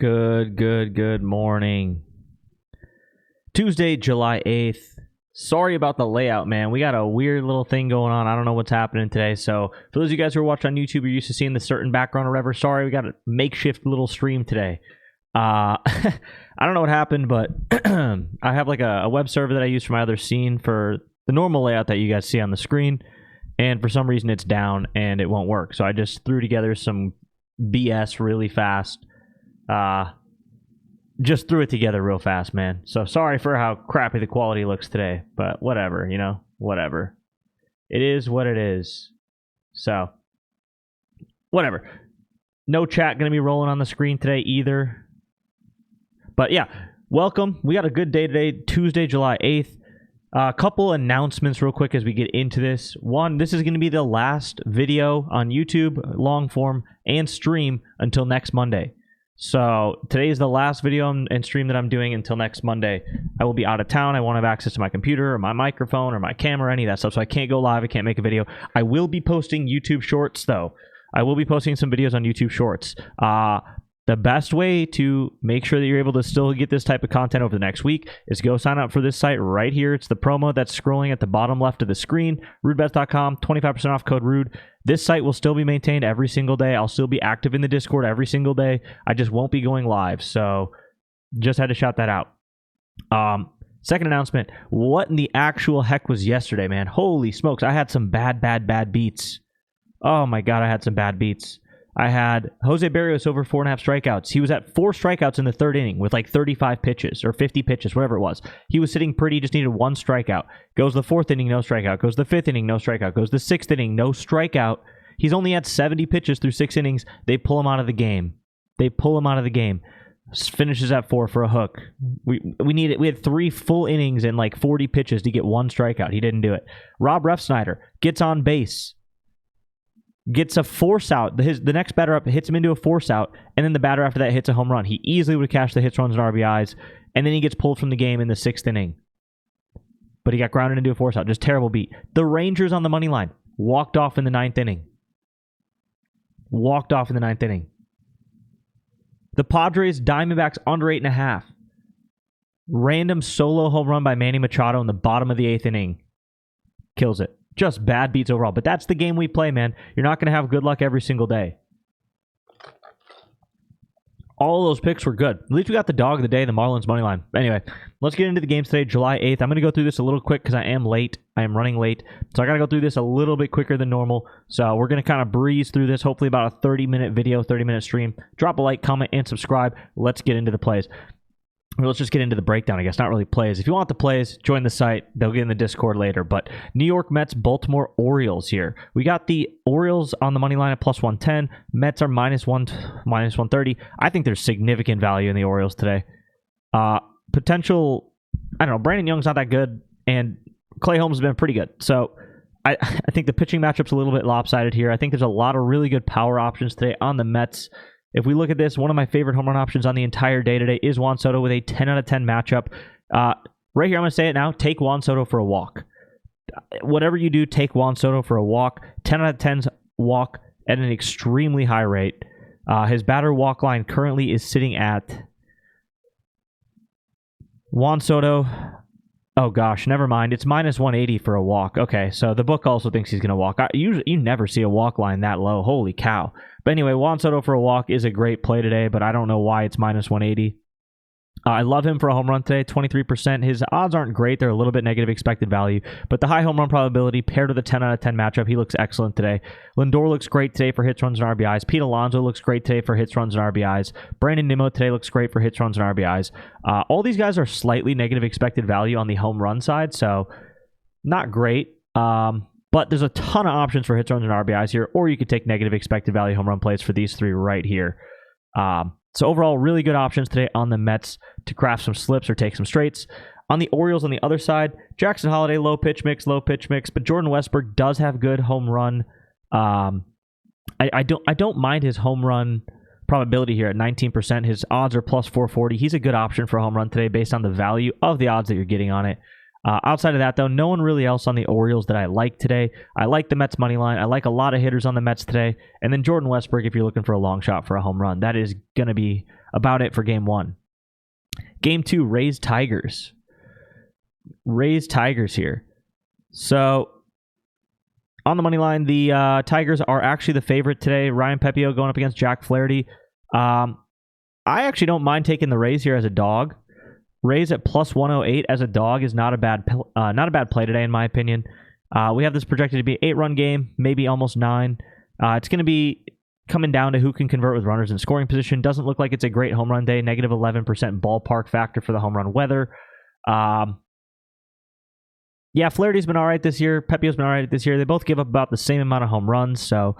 Good morning. Tuesday, July 8th. Sorry about the layout, man. We got a weird little thing going on. I don't know what's happening today. So for those of you guys who are watching on YouTube, you're used to seeing the certain background or whatever. Sorry, we got a makeshift little stream today. I don't know what happened, but I have like a web server that I use for my other scene for the normal layout that you guys see on the screen. And for some reason it's down and it won't work. So I just threw together some BS really fast. Just threw it together real fast, man. So sorry for how crappy the quality looks today, but whatever, whatever. It is what it is. So, whatever. No chat going to be rolling on the screen today either. But yeah, welcome. We got a good day today, Tuesday, July 8th. A couple announcements real quick as we get into this. One, this is going to be the last video on YouTube, long form, and stream until next Monday. So today is the last video and stream that I'm doing until next Monday. I will be out of town. I won't have access to my computer or my microphone or my camera, any of that stuff. So I can't go live. I can't make a video. I will be posting YouTube Shorts, though. I will be posting some videos on YouTube Shorts. The best way to make sure that you're able to still get this type of content over the next week is go sign up for this site right here. It's the promo that's scrolling at the bottom left of the screen. RudeBets.com, 25% off code RUDE. This site will still be maintained every single day. I'll still be active in the Discord every single day. I just won't be going live. So just had to shout that out. Second announcement. What in the actual heck was yesterday, man? Holy smokes. I had some bad beats. Oh my God, I had some bad beats. I had Jose Berrios over 4.5 strikeouts. He was at 4 strikeouts in the third inning with like 35 pitches or 50 pitches, whatever it was. He was sitting pretty, just needed 1 strikeout. Goes the 4th inning, no strikeout. Goes the 5th inning, no strikeout. Goes the 6th inning, no strikeout. He's only had 70 pitches through 6 innings. They pull him out of the game. Finishes at 4 for a hook. We had 3 full innings and like 40 pitches to get 1 strikeout. He didn't do it. Rob Refsnyder gets on base. Gets a force out. The next batter up hits him into a force out, and then the batter after that hits a home run. He easily would have cashed the hits, runs, and RBIs, and then he gets pulled from the game in the 6th inning. But he got grounded into a force out. Just terrible beat. The Rangers on the money line walked off in the 9th inning. The Padres Diamondbacks under 8.5. Random solo home run by Manny Machado in the bottom of the 8th inning. Kills it. Just bad beats overall. But that's the game we play, man. You're not going to have good luck every single day. All of those picks were good. At least we got the dog of the day, the Marlins money line. Anyway, let's get into the games today, July 8th. I'm going to go through this a little quick because I am late. I am running late. So I got to go through this a little bit quicker than normal. So we're going to kind of breeze through this, hopefully about a 30-minute video, 30-minute stream. Drop a like, comment, and subscribe. Let's get into the plays. Let's just get into the breakdown, I guess. Not really plays. If you want the plays, join the site. They'll get in the Discord later. But New York Mets, Baltimore Orioles here. We got the Orioles on the money line at plus 110. Mets are minus 130. I think there's significant value in the Orioles today. Potential, I don't know, Brandon Young's not that good, and Clay Holmes has been pretty good. So I think the pitching matchup's a little bit lopsided here. I think there's a lot of really good power options today on the Mets. If we look at this, one of my favorite home run options on the entire day today is Juan Soto with a 10 out of 10 matchup. Right here, I'm going to say it now. Take Juan Soto for a walk. Whatever you do, take Juan Soto for a walk. 10 out of 10's walk at an extremely high rate. His batter walk line currently is sitting at Juan Soto. Oh, gosh, never mind. It's minus 180 for a walk. Okay, so the book also thinks he's going to walk. Usually, you never see a walk line that low. Holy cow. But anyway, Juan Soto for a walk is a great play today, but I don't know why it's minus 180. I love him for a home run today, 23%. His odds aren't great. They're a little bit negative expected value, but the high home run probability paired with a 10 out of 10 matchup, he looks excellent today. Lindor looks great today for hits, runs, and RBIs. Pete Alonso looks great today for hits, runs, and RBIs. Brandon Nimmo today looks great for hits, runs, and RBIs. All these guys are slightly negative expected value on the home run side, so not great. But there's a ton of options for hits, runs, and RBIs here, or you could take negative expected value home run plays for these 3 right here. So overall, really good options today on the Mets to craft some slips or take some straights. On the Orioles on the other side, Jackson Holliday, low pitch mix, but Jordan Westburg does have good home run. I don't mind his home run probability here at 19%. His odds are plus 440. He's a good option for a home run today based on the value of the odds that you're getting on it. Outside of that, though, no one really else on the Orioles that I like today. I like the Mets money line. I like a lot of hitters on the Mets today. And then Jordan Westburg, if you're looking for a long shot for a home run, that is going to be about it for game 1. Game 2, Rays Tigers. Rays Tigers here. So on the money line, the Tigers are actually the favorite today. Ryan Pepio going up against Jack Flaherty. I actually don't mind taking the Rays here as a dog. Rays at plus 108 as a dog is not a bad play today, in my opinion. We have this projected to be an 8-run game, maybe almost 9. It's going to be coming down to who can convert with runners in scoring position. Doesn't look like it's a great home run day. Negative 11% ballpark factor for the home run weather. Yeah, Flaherty's been all right this year. Pepio's been all right this year. They both give up about the same amount of home runs, so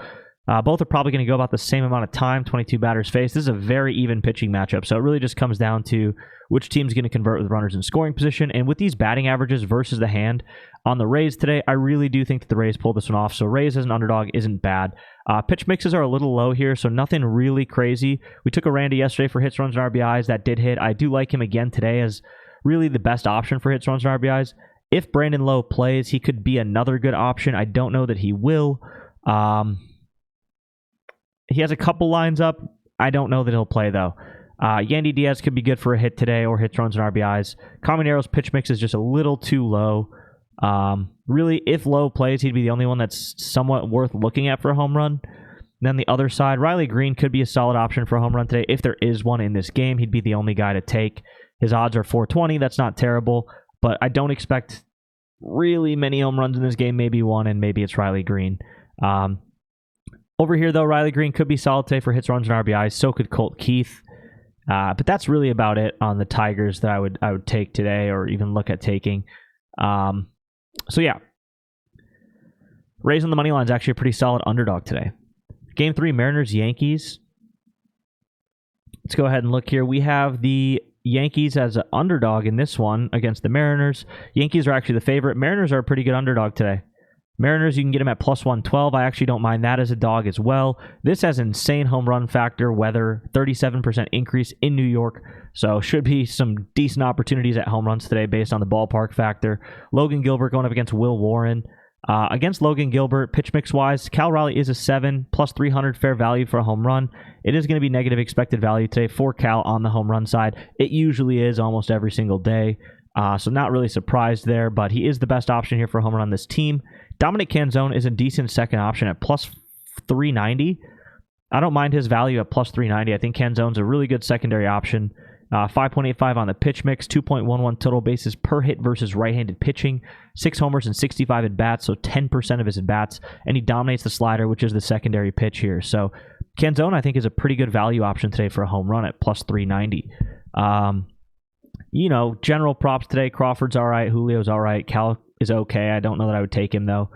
both are probably going to go about the same amount of time, 22 batters faced. This is a very even pitching matchup, so it really just comes down to which team's going to convert with runners in scoring position. And with these batting averages versus the hand on the Rays today, I really do think that the Rays pulled this one off. So Rays as an underdog isn't bad. Pitch mixes are a little low here, so nothing really crazy. We took a Randy yesterday for hits, runs, and RBIs. That did hit. I do like him again today as really the best option for hits, runs, and RBIs. If Brandon Lowe plays, he could be another good option. I don't know that he will. He has a couple lines up. I don't know that he'll play, though. Yandy Diaz could be good for a hit today or hits, runs, and RBIs. Camaro's pitch mix is just a little too low. Really, if Lowe plays, he'd be the only one that's somewhat worth looking at for a home run. Then the other side, Riley Green could be a solid option for a home run today. If there is one in this game, he'd be the only guy to take. His odds are 420. That's not terrible, but I don't expect really many home runs in this game. Maybe one, and maybe it's Riley Green. Over here, though, Riley Green could be solid today for hits, runs, and RBIs. So could Colt Keith. But that's really about it on the Tigers that I would take today or even look at taking. So yeah, Rays on the money line is actually a pretty solid underdog today. Game 3, Mariners Yankees. Let's go ahead and look here. We have the Yankees as an underdog in this one against the Mariners. Yankees are actually the favorite. Mariners are a pretty good underdog today. Mariners, you can get them at plus 112. I actually don't mind that as a dog as well. This has insane home run factor, weather, 37% increase in New York. So should be some decent opportunities at home runs today based on the ballpark factor. Logan Gilbert going up against Will Warren. Against Logan Gilbert, pitch mix-wise, Cal Raleigh is a 7, plus 300 fair value for a home run. It is going to be negative expected value today for Cal on the home run side. It usually is almost every single day. So not really surprised there, but he is the best option here for a home run on this team. Dominic Canzone is a decent second option at plus 390. I don't mind his value at plus 390. I think Canzone's a really good secondary option. 5.85 on the pitch mix, 2.11 total bases per hit versus right-handed pitching, 6 homers and 65 at-bats, so 10% of his at-bats, and he dominates the slider, which is the secondary pitch here. So Canzone, I think, is a pretty good value option today for a home run at plus 390. General props today, Crawford's all right, Julio's all right, Cal is okay. I don't know that I would take him, though.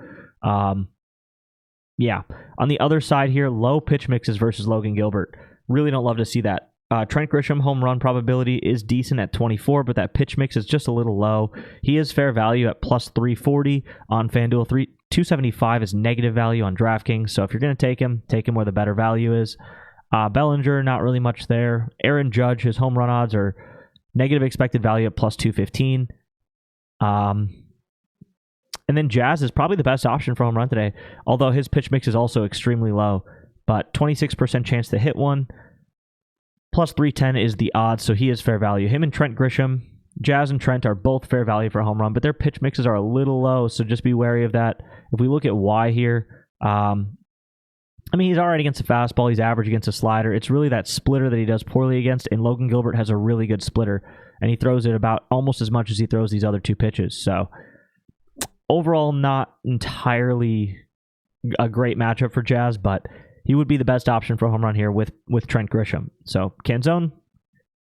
Yeah. On the other side here, low pitch mixes versus Logan Gilbert. Really don't love to see that. Trent Grisham home run probability is decent at 24, but that pitch mix is just a little low. He is fair value at plus 340 on FanDuel. 275 is negative value on DraftKings. So if you're going to take him where the better value is. Bellinger, not really much there. Aaron Judge, his home run odds are negative expected value at plus 215. And then Jazz is probably the best option for home run today, although his pitch mix is also extremely low. But 26% chance to hit one. Plus 310 is the odds, so he is fair value. Him and Trent Grisham, Jazz and Trent are both fair value for a home run, but their pitch mixes are a little low, so just be wary of that. If we look at why here, he's all right against the fastball. He's average against a slider. It's really that splitter that he does poorly against, and Logan Gilbert has a really good splitter, and he throws it about almost as much as he throws these other two pitches. So overall, not entirely a great matchup for Jazz, but he would be the best option for a home run here with Trent Grisham. So Canzone,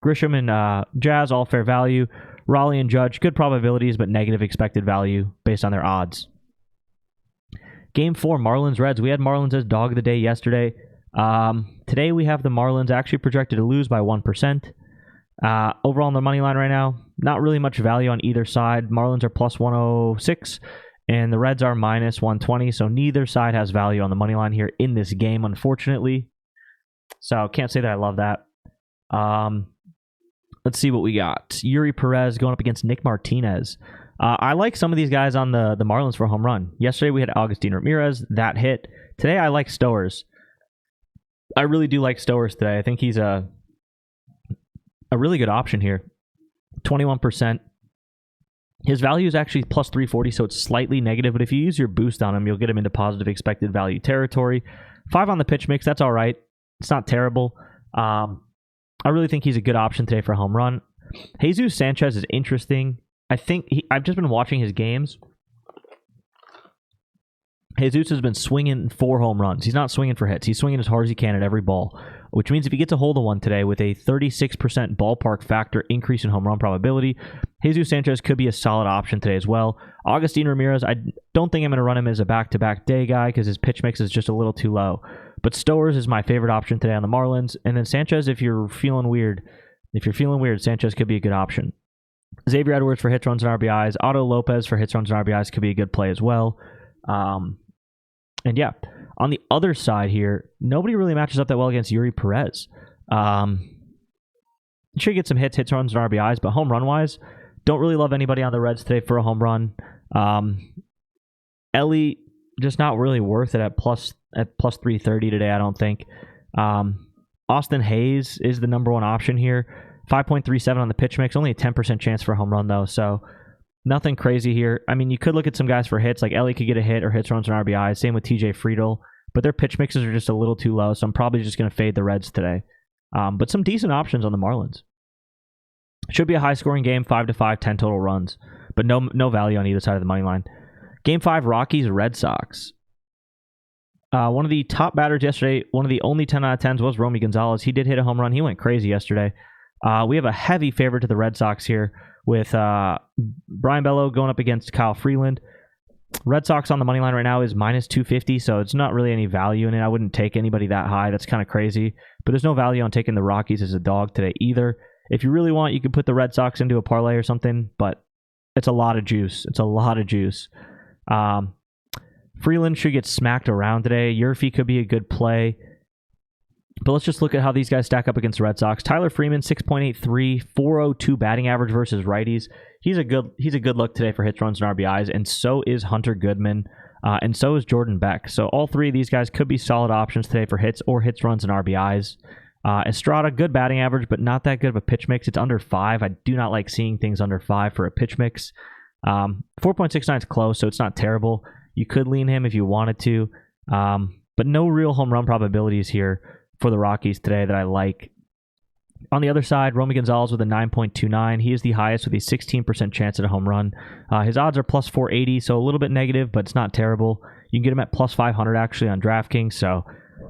Grisham, and Jazz, all fair value. Raleigh and Judge, good probabilities, but negative expected value based on their odds. Game 4, Marlins Reds. We had Marlins as dog of the day yesterday. Today we have the Marlins actually projected to lose by 1%. Overall on the money line right now, not really much value on either side. Marlins are plus 106. And the Reds are minus 120, so neither side has value on the money line here in this game, unfortunately. So can't say that I love that. Let's see what we got. Yuri Perez going up against Nick Martinez. I like some of these guys on the Marlins for a home run. Yesterday we had Agustin Ramirez. That hit. Today I like Stowers. I really do like Stowers today. I think he's a a really good option here. 21%. His value is actually plus 340, so it's slightly negative, but if you use your boost on him, you'll get him into positive expected value territory. 5 on the pitch mix, that's all right. It's not terrible. I really think he's a good option today for a home run. Jesus Sanchez is interesting. I've just been watching his games. Jesus has been swinging 4 home runs. He's not swinging for hits. He's swinging as hard as he can at every ball, which means if he gets a hold of one today with a 36% ballpark factor increase in home run probability, Jesus Sanchez could be a solid option today as well. Agustin Ramirez, I don't think I'm going to run him as a back-to-back day guy because his pitch mix is just a little too low. But Stowers is my favorite option today on the Marlins. And then Sanchez, if you're feeling weird, Sanchez could be a good option. Xavier Edwards for hits, runs, and RBIs. Otto Lopez for hits, runs, and RBIs could be a good play as well. And yeah, on the other side here, nobody really matches up that well against Yuri Perez. Should get some hits, runs, and RBIs, but home run wise, don't really love anybody on the Reds today for a home run. Ellie, just not really worth it at plus 330 today, I don't think. Austin Hayes is the number one option here. 5.37 on the pitch mix, only a 10% chance for a home run though, so nothing crazy here. I mean, you could look at some guys for hits, like Ellie could get a hit or hits, runs, and RBIs. Same with TJ Friedl, but their pitch mixes are just a little too low, so I'm probably just going to fade the Reds today. But some decent options on the Marlins. Should be a high-scoring game, 5-5, 10 total runs, but no value on either side of the money line. Game 5, Rockies Red Sox. One of the top batters yesterday, one of the only 10 out of 10s was Romy Gonzalez. He did hit a home run. He went crazy yesterday. We have a heavy favorite to the Red Sox here with Brian Bello going up against Kyle Freeland. Red Sox on the money line right now is minus 250, so it's not really any value in it. I wouldn't take anybody that high. That's kind of crazy. But there's no value on taking the Rockies as a dog today either. If you really want, you could put the Red Sox into a parlay or something, but it's a lot of juice. Freeland should get smacked around today. Yurfie could be a good play. But let's just look at how these guys stack up against the Red Sox. Tyler Freeman, 6.83, 402 batting average versus righties. He's a good look today for hits, runs, and RBIs, and so is Hunter Goodman, and so is Jordan Beck. So all three of these guys could be solid options today for hits, runs, and RBIs. Estrada, good batting average, but not that good of a pitch mix. It's under 5. I do not like seeing things under 5 for a pitch mix. 4.69 is close, so it's not terrible. You could lean him if you wanted to, but no real home run probabilities here for the Rockies today that I like. On the other side, Romy Gonzalez with a 9.29. He is the highest with a 16% chance at a home run. His odds are plus 480, so a little bit negative, but it's not terrible. You can get him at plus 500 actually on DraftKings, so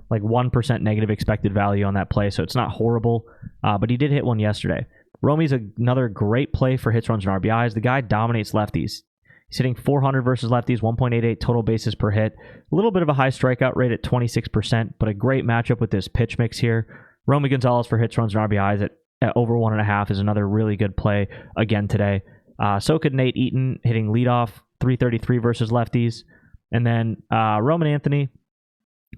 like 1% negative expected value on that play, so it's not horrible, but he did hit one yesterday. Romy's another great play for hits, runs, and RBIs. The guy dominates lefties. He's hitting 400 versus lefties, 1.88 total bases per hit. A little bit of a high strikeout rate at 26%, but a great matchup with this pitch mix here. Romy Gonzalez for hits, runs, and RBIs at over 1.5 is another really good play again today. So could Nate Eaton hitting leadoff, 333 versus lefties. And then Roman Anthony,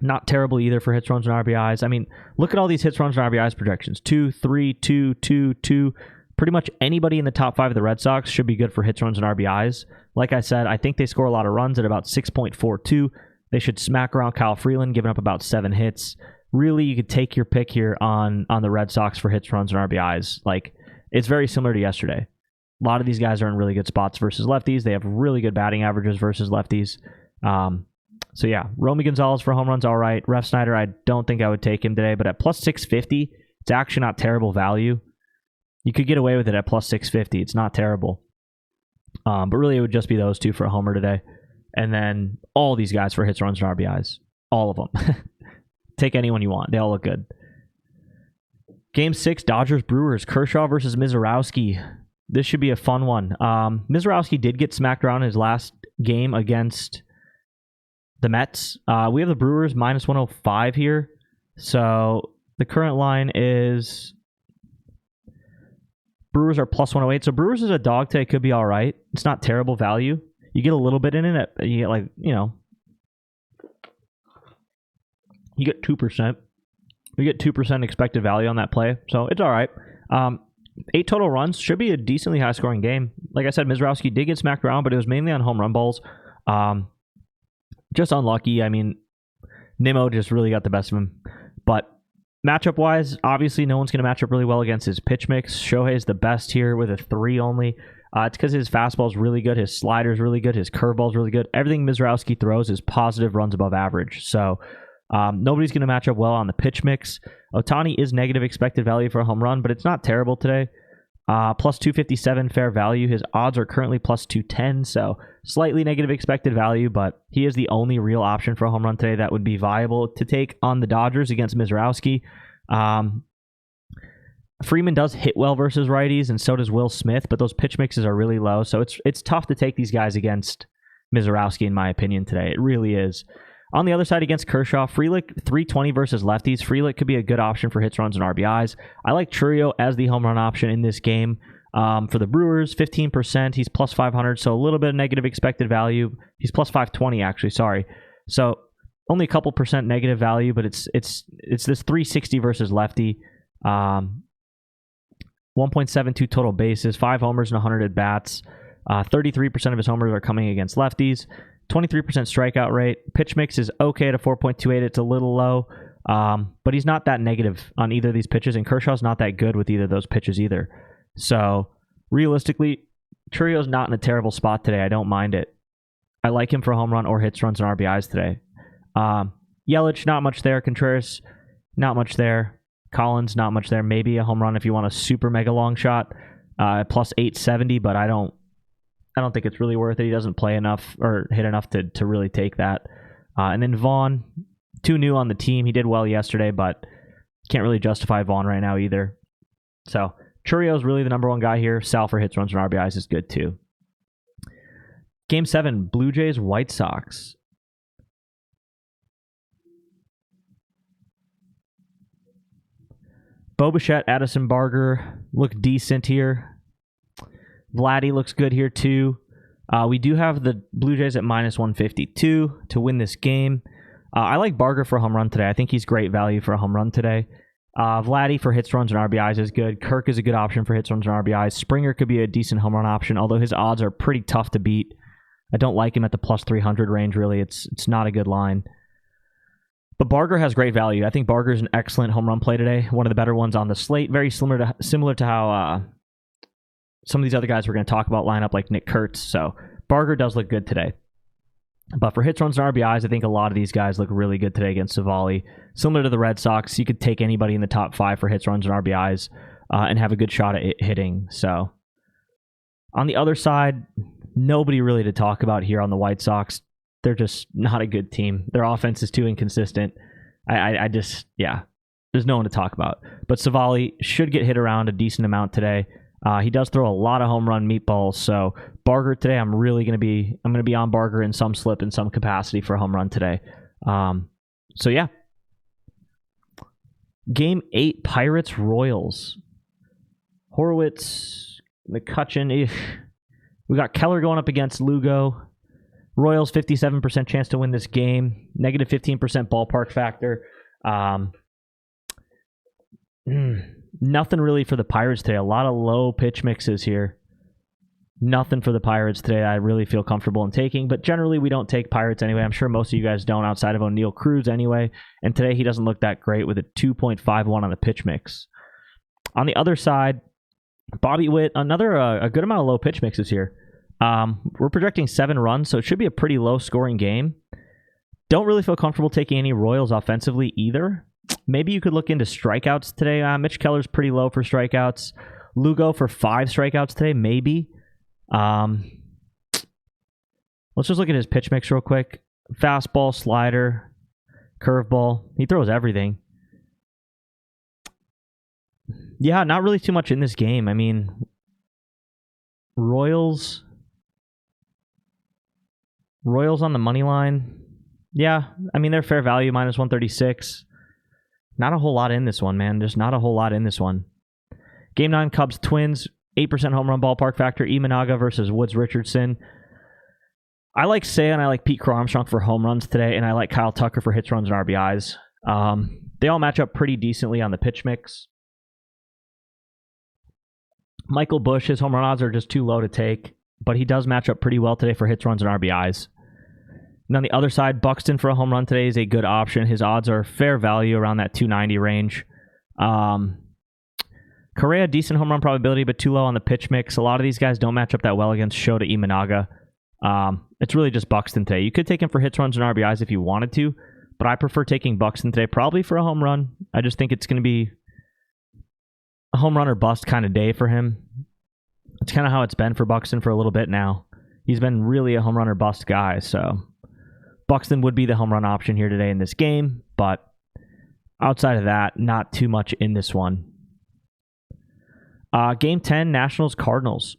not terrible either for hits, runs, and RBIs. I mean, look at all these hits, runs, and RBIs projections. 2, 3, 2, 2, 2. Pretty much anybody in the top 5 of the Red Sox should be good for hits, runs, and RBIs. Like I said, I think they score a lot of runs at about 6.42. They should smack around Kyle Freeland, giving up about 7 hits. Really, you could take your pick here on the Red Sox for hits, runs, and RBIs. Like, it's very similar to yesterday. A lot of these guys are in really good spots versus lefties. They have really good batting averages versus lefties. So yeah, Romy Gonzalez for home runs, all right. Ref Snyder, I don't think I would take him today, but at plus 650, it's actually not terrible value. You could get away with it at plus 650. It's not terrible. But really, it would just be those two for a homer today. And then all these guys for hits, runs, and RBIs. All of them. Take anyone you want. They all look good. Game 6, Dodgers Brewers. Kershaw versus Mizorowski. This should be a fun one. Mizorowski did get smacked around his last game against the Mets. We have the Brewers minus 105 here. So the current line is Brewers are plus 108. So Brewers is a dog today. Could be all right. It's not terrible value. You get a little bit in it. You get you get 2%. You get 2% expected value on that play. So it's all right. 8 total runs. Should be a decently high scoring game. Like I said, Mizorowski did get smacked around, but it was mainly on home run balls. Just unlucky. I mean, Nimmo just really got the best of him. But Matchup wise, obviously no one's going to match up really well against his pitch mix. Shohei's the best here with a 3 only. It's because his fastball is really good, his slider is really good, his curveball is really good. Everything Mizrowski throws is positive runs above average. So nobody's going to match up well on the pitch mix. Ohtani is negative expected value for a home run, but it's not terrible today. Plus 257 fair value. His odds are currently plus 210, so slightly negative expected value, but he is the only real option for a home run today that would be viable to take on the Dodgers against Mizrowski. Freeman does hit well versus righties, and so does Will Smith, but those pitch mixes are really low, so it's tough to take these guys against Mizrowski, in my opinion, today. It really is. On the other side against Kershaw, Frelick 320 versus lefties. Frelick could be a good option for hits, runs, and RBIs. I like Chourio as the home run option in this game. For the Brewers, 15%. He's plus 500, so a little bit of negative expected value. He's plus 520, actually, sorry. So only a couple percent negative value, but it's this 360 versus lefty. 1.72 total bases, 5 homers and 100 at bats. 33% of his homers are coming against lefties. 23% strikeout rate. Pitch mix is okay at a 4.28. It's a little low, but he's not that negative on either of these pitches, and Kershaw's not that good with either of those pitches either. So realistically, Chourio's not in a terrible spot today. I don't mind it. I like him for a home run or hits, runs, and RBIs today. Yelich, not much there. Contreras, not much there. Collins, not much there. Maybe a home run if you want a super mega long shot, plus 870, but I don't think it's really worth it. He doesn't play enough or hit enough to really take that. And then Vaughn, too new on the team. He did well yesterday, but can't really justify Vaughn right now either. So Chourio's really the number one guy here. Sal for hits, runs, and RBIs is good too. Game 7, Blue Jays, White Sox. Bo Bichette, Addison Barger look decent here. Vladdy looks good here too. We do have the Blue Jays at minus 152 to win this game. I like Barger for a home run today. I think he's great value for a home run today. Vladdy for hits, runs, and RBIs is good. Kirk is a good option for hits, runs, and RBIs. Springer could be a decent home run option, although his odds are pretty tough to beat. I don't like him at the plus 300 range, really. It's not a good line. But Barger has great value. I think Barger is an excellent home run play today. One of the better ones on the slate. Very similar to how some of these other guys we're going to talk about line up, like Nick Kurtz. So Barger does look good today. But for hits, runs, and RBIs, I think a lot of these guys look really good today against Savali. Similar to the Red Sox, you could take anybody in the top 5 for hits, runs, and RBIs and have a good shot at hitting. So on the other side, nobody really to talk about here on the White Sox. They're just not a good team. Their offense is too inconsistent. I just, there's no one to talk about. But Savali should get hit around a decent amount today. He does throw a lot of home run meatballs. So Barger today, I'm going to be on Barger in some slip in some capacity for a home run today. So yeah. Game 8, Pirates Royals. Horwitz, McCutcheon. We got Keller going up against Lugo. Royals 57% chance to win this game. Negative 15% ballpark factor. Nothing really for the Pirates today. A lot of low pitch mixes here. Nothing for the Pirates today I really feel comfortable in taking, but generally we don't take Pirates anyway. I'm sure most of you guys don't outside of O'Neal Cruz anyway, and today he doesn't look that great with a 2.51 on the pitch mix. On the other side, Bobby Witt, another a good amount of low pitch mixes here. We're projecting 7 runs, so it should be a pretty low scoring game. Don't really feel comfortable taking any Royals offensively either. Maybe you could look into strikeouts today. Mitch Keller's pretty low for strikeouts. Lugo for 5 strikeouts today, maybe. Let's just look at his pitch mix real quick. Fastball, slider, curveball. He throws everything. Yeah, not really too much in this game. I mean, Royals on the money line. Yeah, I mean, they're fair value, minus 136. Not a whole lot in this one, man. Just not a whole lot in this one. Game 9, Cubs Twins. 8% home run ballpark factor. Imanaga versus Woods Richardson. I like Seiya and I like Pete Crow Armstrong for home runs today, and I like Kyle Tucker for hits, runs, and RBIs. They all match up pretty decently on the pitch mix. Michael Busch, his home run odds are just too low to take, but he does match up pretty well today for hits, runs, and RBIs. And on the other side, Buxton for a home run today is a good option. His odds are fair value around that 290 range. Correa, decent home run probability, but too low on the pitch mix. A lot of these guys don't match up that well against Shota Imanaga. It's really just Buxton today. You could take him for hits, runs, and RBIs if you wanted to, but I prefer taking Buxton today, probably for a home run. I just think it's going to be a home run or bust kind of day for him. It's kind of how it's been for Buxton for a little bit now. He's been really a home run or bust guy, so Buxton would be the home run option here today in this game, but outside of that, not too much in this one. Game 10, Nationals Cardinals.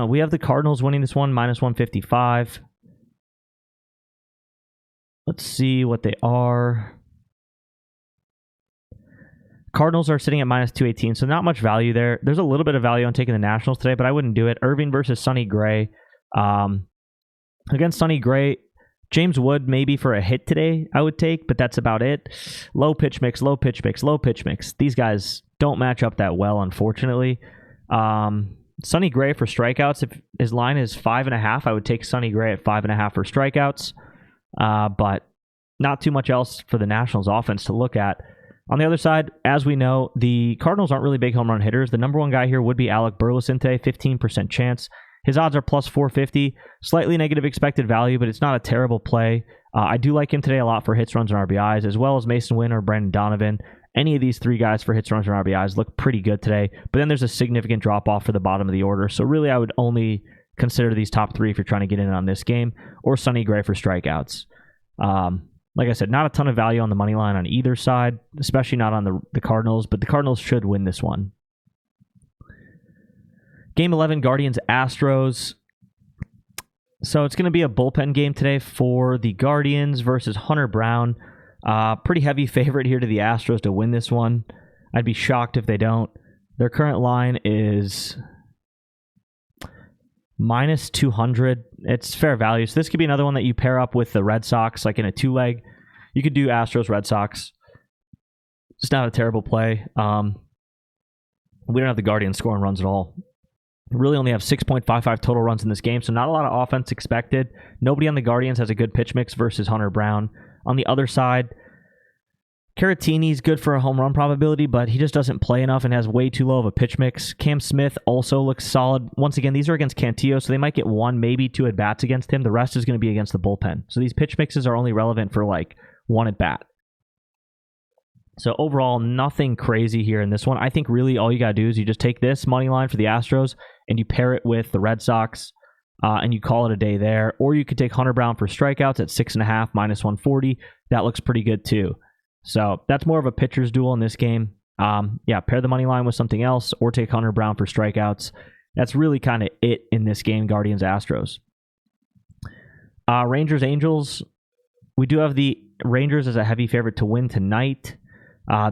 We have the Cardinals winning this one, minus 155. Let's see what they are. Cardinals are sitting at minus 218, so not much value there. There's a little bit of value on taking the Nationals today, but I wouldn't do it. Irving versus Sonny Gray. Against Sonny Gray, James Wood maybe for a hit today I would take, but that's about it. Low pitch mix, low pitch mix, low pitch mix. These guys don't match up that well, unfortunately. Sonny Gray for strikeouts, if his line is 5.5, I would take Sonny Gray at 5.5 for strikeouts. But not too much else for the Nationals offense to look at. On the other side, as we know, the Cardinals aren't really big home run hitters. The number one guy here would be Alec Burleson today, 15% chance. His odds are plus 450, slightly negative expected value, but it's not a terrible play. I do like him today a lot for hits, runs, and RBIs, as well as Mason Wynn or Brandon Donovan. Any of these three guys for hits, runs, and RBIs look pretty good today, but then there's a significant drop-off for the bottom of the order, so really I would only consider these top three if you're trying to get in on this game, or Sonny Gray for strikeouts. Like I said, not a ton of value on the money line on either side, especially not on the Cardinals, but the Cardinals should win this one. Game 11, Guardians Astros. So it's going to be a bullpen game today for the Guardians versus Hunter Brown. Pretty heavy favorite here to the Astros to win this one. I'd be shocked if they don't. Their current line is minus 200. It's fair value. So this could be another one that you pair up with the Red Sox, like in a two-leg. You could do Astros, Red Sox. It's not a terrible play. We don't have the Guardians scoring runs at all. We really only have 6.55 total runs in this game, so not a lot of offense expected. Nobody on the Guardians has a good pitch mix versus Hunter Brown. On the other side, Caratini's good for a home run probability, but he just doesn't play enough and has way too low of a pitch mix. Cam Smith also looks solid. Once again, these are against Cantillo, so they might get one, maybe two at-bats against him. The rest is going to be against the bullpen. So these pitch mixes are only relevant for like one at-bat. So overall, nothing crazy here in this one. I think really all you got to do is you just take this money line for the Astros and you pair it with the Red Sox and you call it a day there. Or you could take Hunter Brown for strikeouts at 6.5, minus 140. That looks pretty good too. So that's more of a pitcher's duel in this game. Pair the money line with something else or take Hunter Brown for strikeouts. That's really kind of it in this game, Guardians Astros. Rangers Angels. We do have the Rangers as a heavy favorite to win tonight.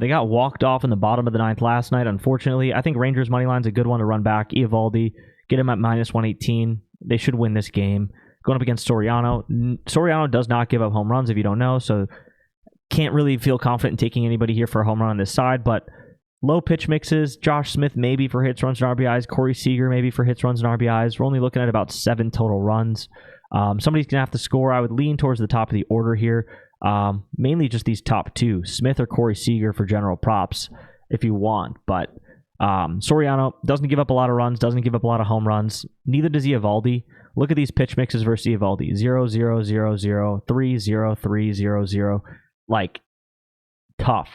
They got walked off in the bottom of the ninth last night, unfortunately. I think Rangers' money line's a good one to run back. Eovaldi, get him at minus 118. They should win this game. Going up against Soriano. Soriano does not give up home runs, if you don't know, so can't really feel confident in taking anybody here for a home run on this side, but low pitch mixes. Josh Smith maybe for hits, runs, and RBIs. Corey Seager maybe for hits, runs, and RBIs. We're only looking at about 7 total runs. Somebody's going to have to score. I would lean towards the top of the order here. Mainly just these top two, Smith or Corey Seager for general props if you want. But Soriano doesn't give up a lot of runs, doesn't give up a lot of home runs. Neither does Eovaldi. Look at these pitch mixes versus Eovaldi. 0, 0, 0, 0, 3, 0, 3, 0, 0. Like, tough.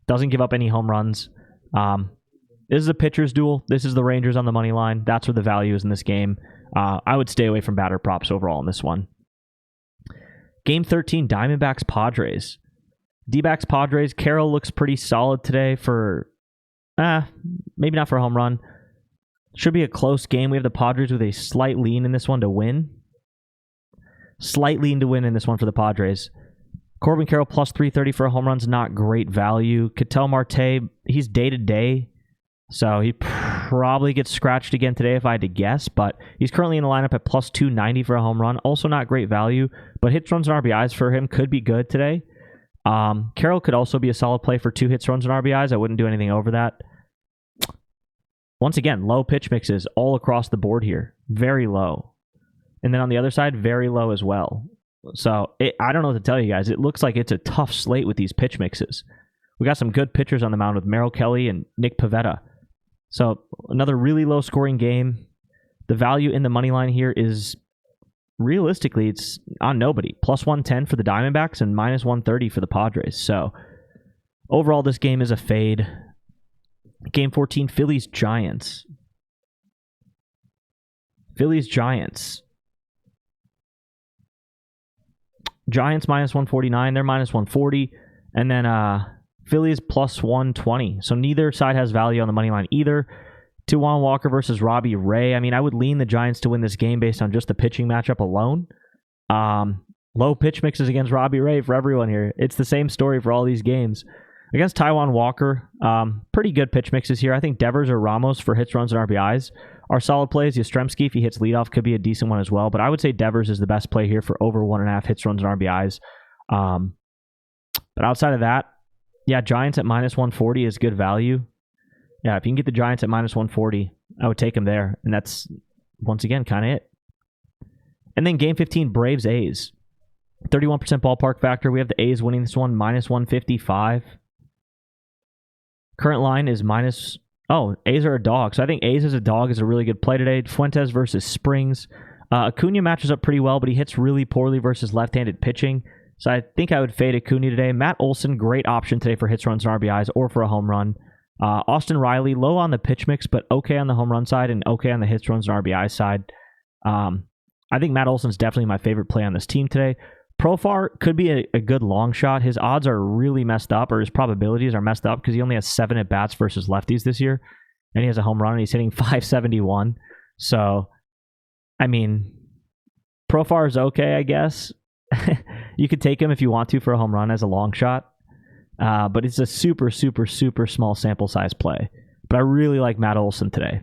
Doesn't give up any home runs. This is a pitcher's duel. This is the Rangers on the money line. That's where the value is in this game. I would stay away from batter props overall in this one. Game 13, Diamondbacks Padres. D-backs Padres. Carroll looks pretty solid today for, maybe not for a home run. Should be a close game. We have the Padres with a slight lean in this one to win. Slight lean to win in this one for the Padres. Corbin Carroll plus 330 for a home run's not great value. Ketel Marte, he's day-to-day, so he probably gets scratched again today if I had to guess, but he's currently in the lineup at plus 290 for a home run. Also not great value, but hits, runs, and RBIs for him could be good today. Carroll could also be a solid play for 2 hits, runs, and RBIs. I wouldn't do anything over that. Once again, low pitch mixes all across the board here. Very low. And then on the other side, very low as well. So I don't know what to tell you guys. It looks like it's a tough slate with these pitch mixes. We got some good pitchers on the mound with Merrill Kelly and Nick Pivetta. So another really low scoring game. The value in the money line here is realistically, it's on nobody. Plus 110 for the Diamondbacks and minus 130 for the Padres. So overall, this game is a fade. Game 14, Phillies Giants. Phillies Giants. Giants minus 149. They're minus 140. And then Phillies plus 120. So neither side has value on the money line either. Taijuan Walker versus Robbie Ray. I mean, I would lean the Giants to win this game based on just the pitching matchup alone. Low pitch mixes against Robbie Ray for everyone here. It's the same story for all these games. Against Taijuan Walker, pretty good pitch mixes here. I think Devers or Ramos for hits, runs, and RBIs are solid plays. Yastrzemski, if he hits leadoff, could be a decent one as well. But I would say Devers is the best play here for over 1.5 hits, runs, and RBIs. But outside of that, yeah, Giants at minus 140 is good value. Yeah, if you can get the Giants at minus 140, I would take them there. And that's, once again, kind of it. And then game 15, Braves-A's. 31% ballpark factor. We have the A's winning this one, minus 155. Current line is minus... Oh, A's are a dog. So I think A's as a dog is a really good play today. Fuentes versus Springs. Acuna matches up pretty well, but he hits really poorly versus left-handed pitching. So I think I would fade Acuna today. Matt Olson, great option today for hits, runs, and RBIs or for a home run. Austin Riley, low on the pitch mix, but okay on the home run side and okay on the hits, runs, and RBI side. I think Matt Olson's definitely my favorite play on this team today. Profar could be a good long shot. His odds are really messed up, or his probabilities are messed up because he only has 7 at-bats versus lefties this year, and he has a home run, and he's hitting .571. So, I mean, Profar is okay, I guess. You could take him if you want to for a home run as a long shot. But it's a super, super, super small sample size play. But I really like Matt Olson today.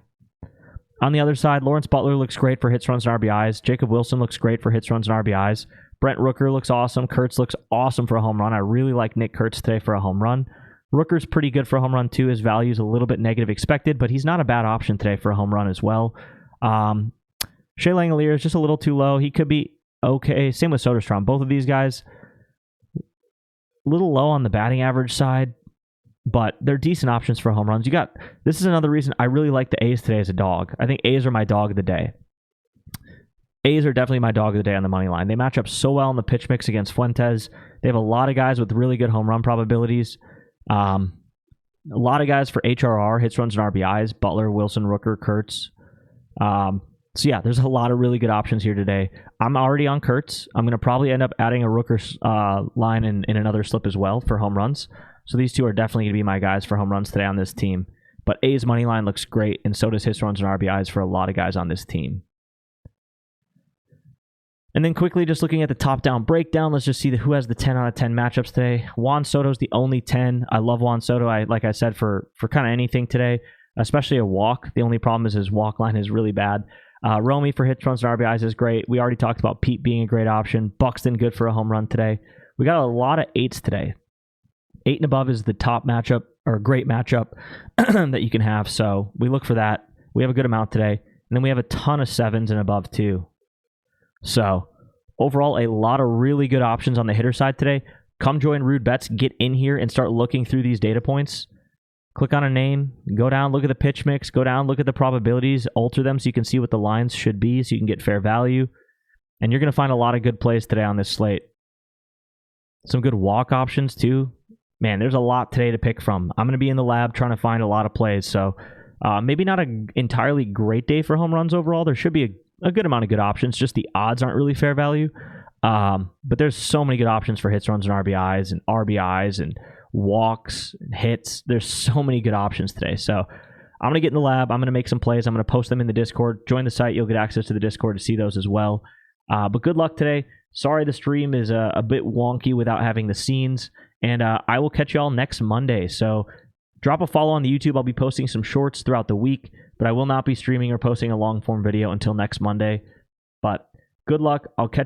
On the other side, Lawrence Butler looks great for hits, runs, and RBIs. Jacob Wilson looks great for hits, runs, and RBIs. Brent Rooker looks awesome. Kurtz looks awesome for a home run. I really like Nick Kurtz today for a home run. Rooker's pretty good for a home run too. His value is a little bit negative expected, but he's not a bad option today for a home run as well. Shea Langeliers is just a little too low. He could be okay. Same with Soderstrom. Both of these guys, a little low on the batting average side, but they're decent options for home runs. This is another reason I really like the A's today as a dog. I think A's are my dog of the day. A's are definitely my dog of the day on the money line. They match up so well in the pitch mix against Fuentes. They have a lot of guys with really good home run probabilities. A lot of guys for HRR, hits, runs, and RBIs. Butler, Wilson, Rooker, Kurtz. So yeah, there's a lot of really good options here today. I'm already on Kurtz. I'm going to probably end up adding a Rooker line in another slip as well for home runs. So these two are definitely going to be my guys for home runs today on this team. But A's money line looks great, and so does hits, runs, and RBIs for a lot of guys on this team. And then quickly, just looking at the top-down breakdown, let's just see who has the 10 out of 10 matchups today. Juan Soto's the only 10. I love Juan Soto, like I said, for kind of anything today, especially a walk. The only problem is his walk line is really bad. Romy for hits, runs, and RBIs is great. We already talked about Pete being a great option. Buxton, good for a home run today. We got a lot of 8s today. 8 and above is the top matchup, or great matchup that you can have. So we look for that. We have a good amount today. And then we have a ton of 7s and above, too. So, overall, a lot of really good options on the hitter side today. Come join Rude Bets. Get in here and start looking through these data points. Click on a name. Go down, look at the pitch mix. Go down, look at the probabilities. Alter them so you can see what the lines should be so you can get fair value. And you're going to find a lot of good plays today on this slate. Some good walk options, too. Man, there's a lot today to pick from. I'm going to be in the lab trying to find a lot of plays. So, maybe not an entirely great day for home runs overall. There should be a good amount of good options. Just the odds aren't really fair value. But there's so many good options for hits, runs, and RBIs and walks and hits. There's so many good options today. So I'm going to get in the lab. I'm going to make some plays. I'm going to post them in the Discord. Join the site. You'll get access to the Discord to see those as well. But good luck today. Sorry the stream is a bit wonky without having the scenes. And I will catch you all next Monday. So drop a follow on the YouTube. I'll be posting some shorts throughout the week, but I will not be streaming or posting a long-form video until next Monday. But good luck. I'll catch